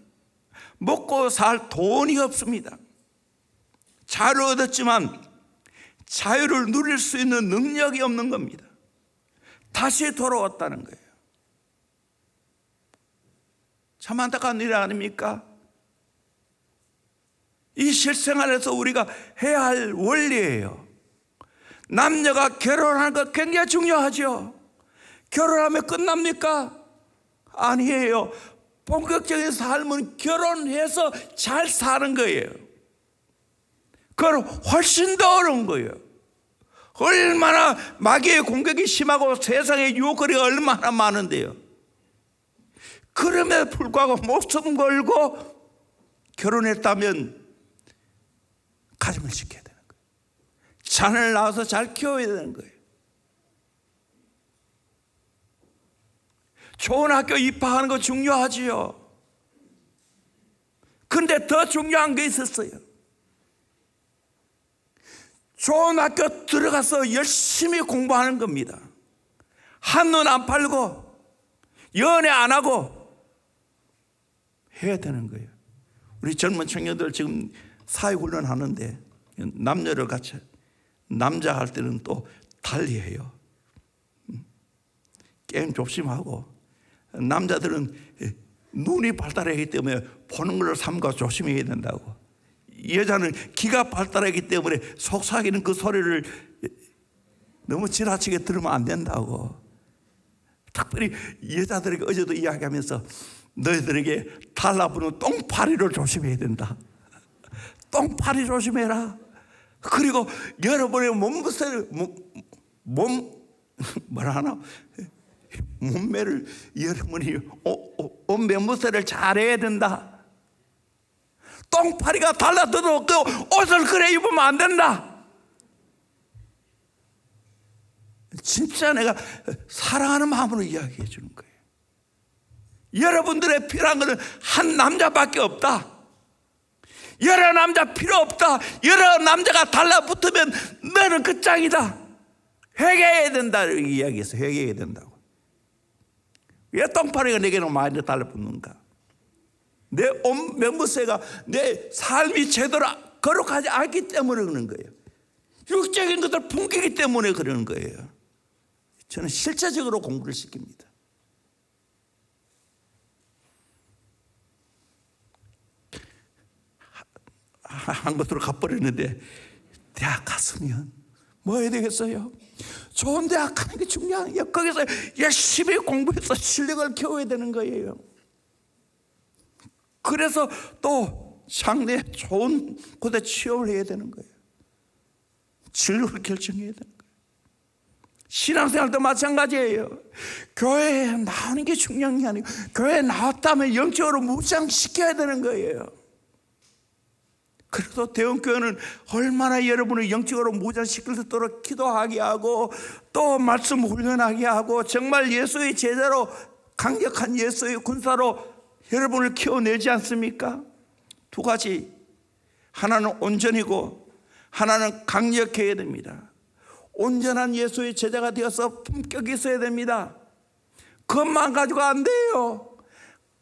먹고 살 돈이 없습니다. 자유를 얻었지만 자유를 누릴 수 있는 능력이 없는 겁니다. 다시 돌아왔다는 거예요. 참 안타까운 일 아닙니까? 이 실생활에서 우리가 해야 할 원리예요. 남녀가 결혼하는 것 굉장히 중요하죠. 결혼하면 끝납니까? 아니에요. 본격적인 삶은 결혼해서 잘 사는 거예요. 그건 훨씬 더 어려운 거예요. 얼마나 마귀의 공격이 심하고 세상의 유혹거리가 얼마나 많은데요. 그럼에도 불구하고 목숨 걸고 결혼했다면 가정을 지켜야 되는 거예요. 자녀를 낳아서 잘 키워야 되는 거예요. 좋은 학교 입학하는 거 중요하지요. 근데 더 중요한 게 있었어요. 좋은 학교 들어가서 열심히 공부하는 겁니다. 한눈 안 팔고 연애 안 하고 해야 되는 거예요. 우리 젊은 청년들 지금 사회훈련 하는데 남녀를 같이 남자 할 때는 또 달리 해요. 게임 조심하고 남자들은 눈이 발달하기 때문에 보는 걸 삼가 조심해야 된다고. 여자는 귀가 발달하기 때문에 속삭이는 그 소리를 너무 지나치게 들으면 안 된다고. 특별히 여자들에게 어제도 이야기하면서 너희들에게 달라붙는 똥파리를 조심해야 된다. 똥파리 조심해라. 그리고 여러분의 몸매를 여러분이 옷 매무새를 잘해야 된다. 똥파리가 달라들어도 그 옷을 그래 입으면 안 된다. 진짜 내가 사랑하는 마음으로 이야기해 주는 거예요. 여러분들의 필요한 것은 한 남자밖에 없다. 여러 남자 필요 없다. 여러 남자가 달라붙으면 너는 끝장이다. 회개해야 된다. 이렇게 이야기해서 회개해야 된다고. 왜 똥파리가 내게는 많이 달라붙는가? 내 옷 매무새가 내 삶이 제대로 거룩하지 않기 때문에 그러는 거예요. 육적인 것들 풍기기 때문에 그러는 거예요. 저는 실제적으로 공부를 시킵니다. 한 것으로 가버렸는데 대학 갔으면 뭐 해야 되겠어요? 좋은 대학 가는 게 중요해요. 거기서 열심히 공부해서 실력을 키워야 되는 거예요. 그래서 또 장래 좋은 곳에 취업을 해야 되는 거예요. 진로를 결정해야 되는 거예요. 신앙생활도 마찬가지예요. 교회에 나오는 게 중요한 게 아니고 교회에 나왔다면 영적으로 무장시켜야 되는 거예요. 그래서 대원교회는 얼마나 여러분을 영적으로 무장시킬 수 있도록 기도하게 하고 또 말씀 훈련하게 하고 정말 예수의 제자로 강력한 예수의 군사로 여러분을 키워내지 않습니까? 두 가지, 하나는 온전이고 하나는 강력해야 됩니다. 온전한 예수의 제자가 되어서 품격이 있어야 됩니다. 그것만 가지고 안 돼요.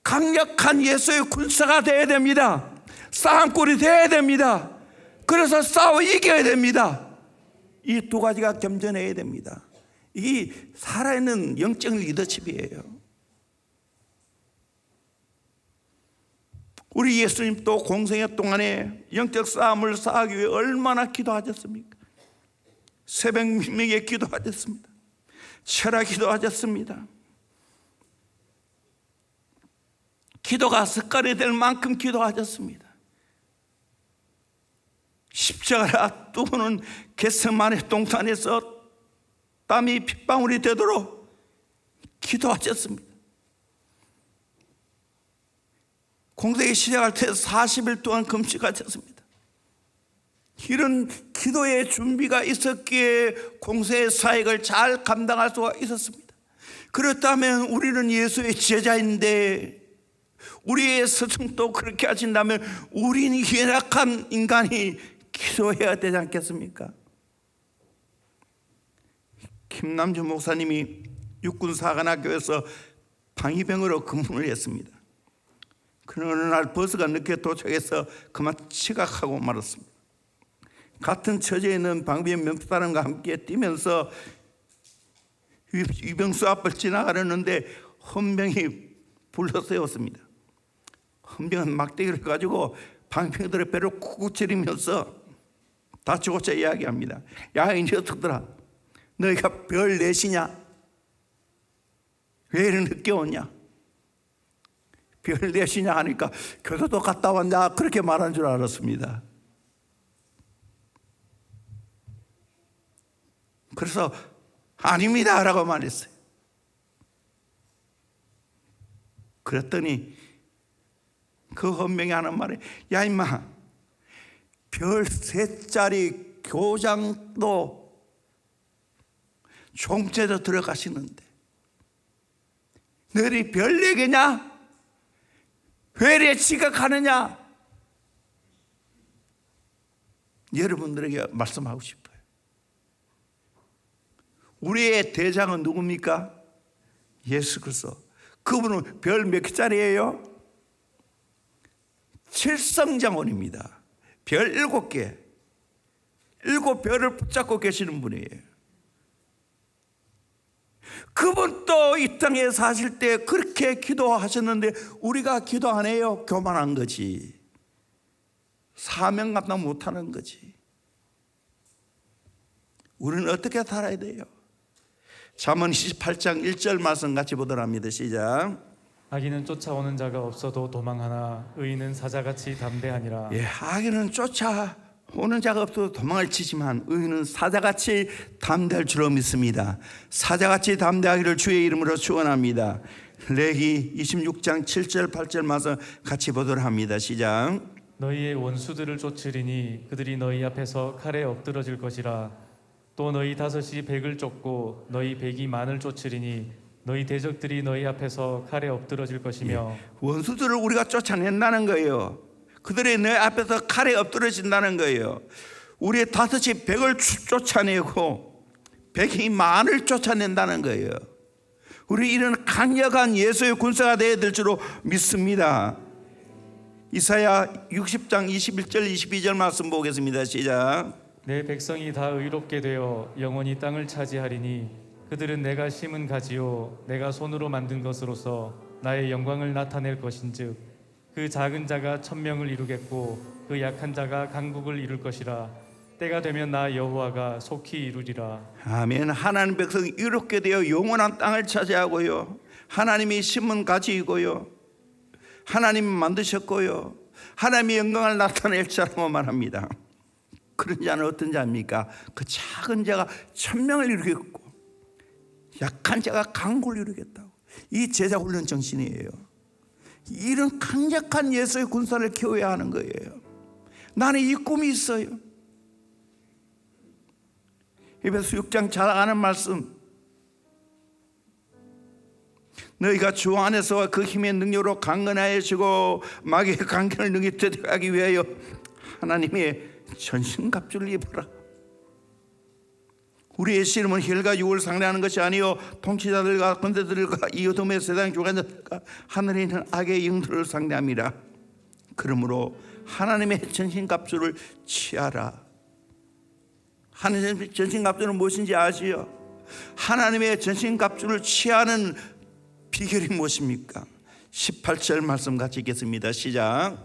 강력한 예수의 군사가 돼야 됩니다. 싸움꾼이 돼야 됩니다. 그래서 싸워 이겨야 됩니다. 이 두 가지가 겸전해야 됩니다. 이게 살아있는 영적 리더십이에요. 우리 예수님도 공생애 동안에 영적 싸움을 싸우기 위해 얼마나 기도하셨습니까? 새벽 민명에 기도하셨습니다. 철학 기도하셨습니다. 기도가 습관이 될 만큼 기도하셨습니다. 십자가를 앞두고는 겟세마네 동산에서 땀이 핏방울이 되도록 기도하셨습니다. 공생이 시작할 때 40일 동안 금식하셨습니다. 이런 기도의 준비가 있었기에 공생의 사역을 잘 감당할 수가 있었습니다. 그렇다면 우리는 예수의 제자인데 우리의 스승도 그렇게 하신다면 우리는 연약한 인간이 기도해야 되지 않겠습니까? 김남주 목사님이 육군사관학교에서 방위병으로 근무를 했습니다. 그는 어느 날 버스가 늦게 도착해서 그만 취각하고 말았습니다. 같은 처지에 있는 방비병 몇 사람과 함께 뛰면서 위병수 앞을 지나가려는데 헌병이 불러세웠습니다. 헌병은 막대기를 가지고 방비병들의 배를 쿡쿡 찌르면서 다치고자 이야기합니다. 야, 이 녀석들아, 너희가 별 넷이냐? 왜 이렇게 늦게 오냐? 별 넷이냐 하니까 교도소 갔다 왔냐? 그렇게 말한 줄 알았습니다. 그래서 아닙니다 라고 말했어요. 그랬더니 그 헌병이 하는 말에 야 임마, 별 3짜리 교장도 총체도 들어가시는데 너희 별 4개냐? 왜 이래 지각하느냐? 여러분들에게 말씀하고 싶어요. 우리의 대장은 누굽니까? 예수 그리스도. 그분은 별 몇 개짜리예요? 7성장원입니다. 별 7개, 7별을 붙잡고 계시는 분이에요. 그분도 이 땅에 사실 때 그렇게 기도하셨는데 우리가 기도 안 해요. 교만한 거지. 사명 감당 못하는 거지. 우리는 어떻게 살아야 돼요? 잠언 28장 1절 말씀 같이 보도록 합니다. 시작. 악인은 쫓아오는 자가 없어도 도망하나 의인은 사자같이 담대하니라. 예, 악인은 쫓아오는 자가 없어도 도망을 치지만 의인은 사자같이 담대할 줄로 믿습니다. 사자같이 담대하기를 주의 이름으로 축원합니다. 레기 26장 7절 8절 말씀 같이 보도록 합니다. 시작. 너희의 원수들을 쫓으리니 그들이 너희 앞에서 칼에 엎드러질 것이라. 또 너희 5이 100을 쫓고 너희 100이 만을 쫓으리니 너희 대적들이 너희 앞에서 칼에 엎드러질 것이며. 원수들을 우리가 쫓아낸다는 거예요. 그들이 내 앞에서 칼에 엎드러진다는 거예요. 우리의 5이 100을 쫓아내고 100이 만을 쫓아낸다는 거예요. 우리 이런 강력한 예수의 군사가 되어야 될 줄로 믿습니다. 이사야 60장 21절 22절 말씀 보겠습니다. 시작. 내 백성이 다 의롭게 되어 영원히 땅을 차지하리니 그들은 내가 심은 가지요 내가 손으로 만든 것으로서 나의 영광을 나타낼 것인즉 그 작은 자가 천명을 이루겠고 그 약한 자가 강국을 이룰 것이라. 때가 되면 나 여호와가 속히 이루리라. 아멘. 하나님 백성이 이롭게 되어 영원한 땅을 차지하고요, 하나님이 심은 가지이고요, 하나님이 만드셨고요, 하나님의 영광을 나타낼 자라고 말합니다. 그런 자는 어떤 자입니까? 그 작은 자가 천명을 이루겠고 약한 자가 강국을 이루겠다고. 이 제자 훈련 정신이에요. 이런 강력한 예수의 군사를 키워야 하는 거예요. 나는 이 꿈이 있어요. 에베소 6장 잘 아는 말씀, 너희가 주 안에서 그 힘의 능력으로 강건하여지고 마귀의 강권을 능히 대적하기 위하여 하나님의 전신갑주를 입어라. 우리의 씨름은 혈과 육을 상대하는 것이 아니요 통치자들과 권세들과 이 어둠의 세상 주관자들과 하늘에 있는 악의 영들을 상대합니다. 그러므로 하나님의 전신갑주를 취하라. 하나님의 전신갑주는 무엇인지 아시요? 하나님의 전신갑주를 취하는 비결이 무엇입니까? 18절 말씀 같이 읽겠습니다. 시작.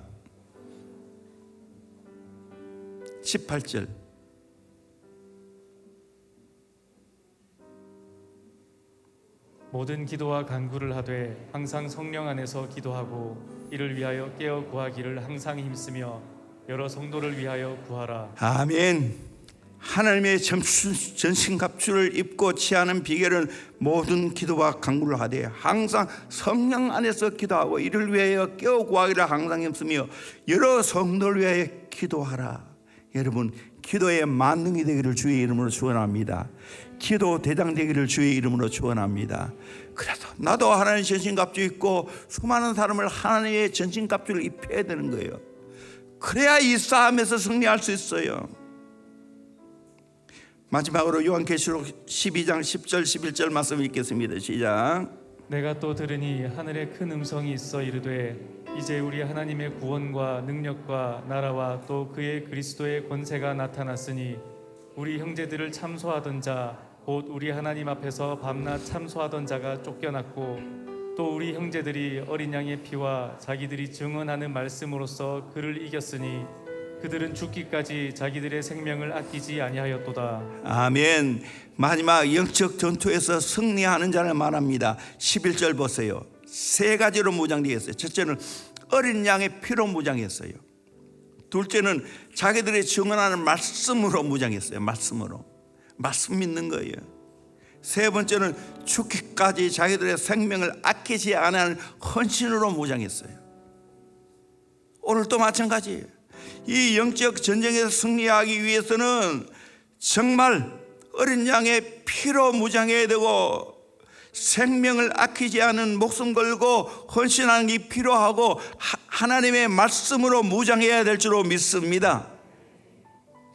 18절. 모든 기도와 간구를 하되 항상 성령 안에서 기도하고 이를 위하여 깨어 구하기를 항상 힘쓰며 여러 성도를 위하여 구하라. 아멘. 하나님의 전신갑주를 입고 취하는 비결은 모든 기도와 간구를 하되 항상 성령 안에서 기도하고 이를 위하여 깨어 구하기를 항상 힘쓰며 여러 성도를 위하여 기도하라. 여러분, 기도의 만능이 되기를 주의 이름으로 축원합니다. 기도 대장 되기를 주의 이름으로 축원합니다. 그래서 나도 하나님의 전신갑주 입고 수많은 사람을 하나님의 전신갑주를 입혀야 되는 거예요. 그래야 이 싸움에서 승리할 수 있어요. 마지막으로 요한계시록 12장 10절 11절 말씀 읽겠습니다. 시작. 내가 또 들으니 하늘에 큰 음성이 있어 이르되 이제 우리 하나님의 구원과 능력과 나라와 또 그의 그리스도의 권세가 나타났으니 우리 형제들을 참소하던 자 곧 우리 하나님 앞에서 밤낮 참소하던 자가 쫓겨났고 또 우리 형제들이 어린 양의 피와 자기들이 증언하는 말씀으로써 그를 이겼으니 그들은 죽기까지 자기들의 생명을 아끼지 아니하였도다. 아멘. 마지막 영적 전투에서 승리하는 자를 말합니다. 11절 보세요. 세 가지로 무장되었어요. 첫째는 어린 양의 피로 무장했어요. 둘째는 자기들의 증언하는 말씀으로 무장했어요. 말씀 믿는 거예요. 세 번째는 죽기까지 자기들의 생명을 아끼지 않은 헌신으로 무장했어요. 오늘도 마찬가지예요. 이 영적 전쟁에서 승리하기 위해서는 정말 어린 양의 피로 무장해야 되고 생명을 아끼지 않은 목숨 걸고 헌신하는 게 필요하고 하나님의 말씀으로 무장해야 될 줄로 믿습니다.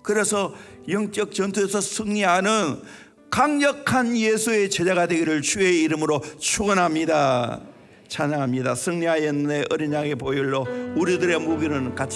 그래서 영적 전투에서 승리하는 강력한 예수의 제자가 되기를 주의 이름으로 축원합니다. 찬양합니다. 승리하였네 어린 양의 보혈로 우리들의 무기는 같이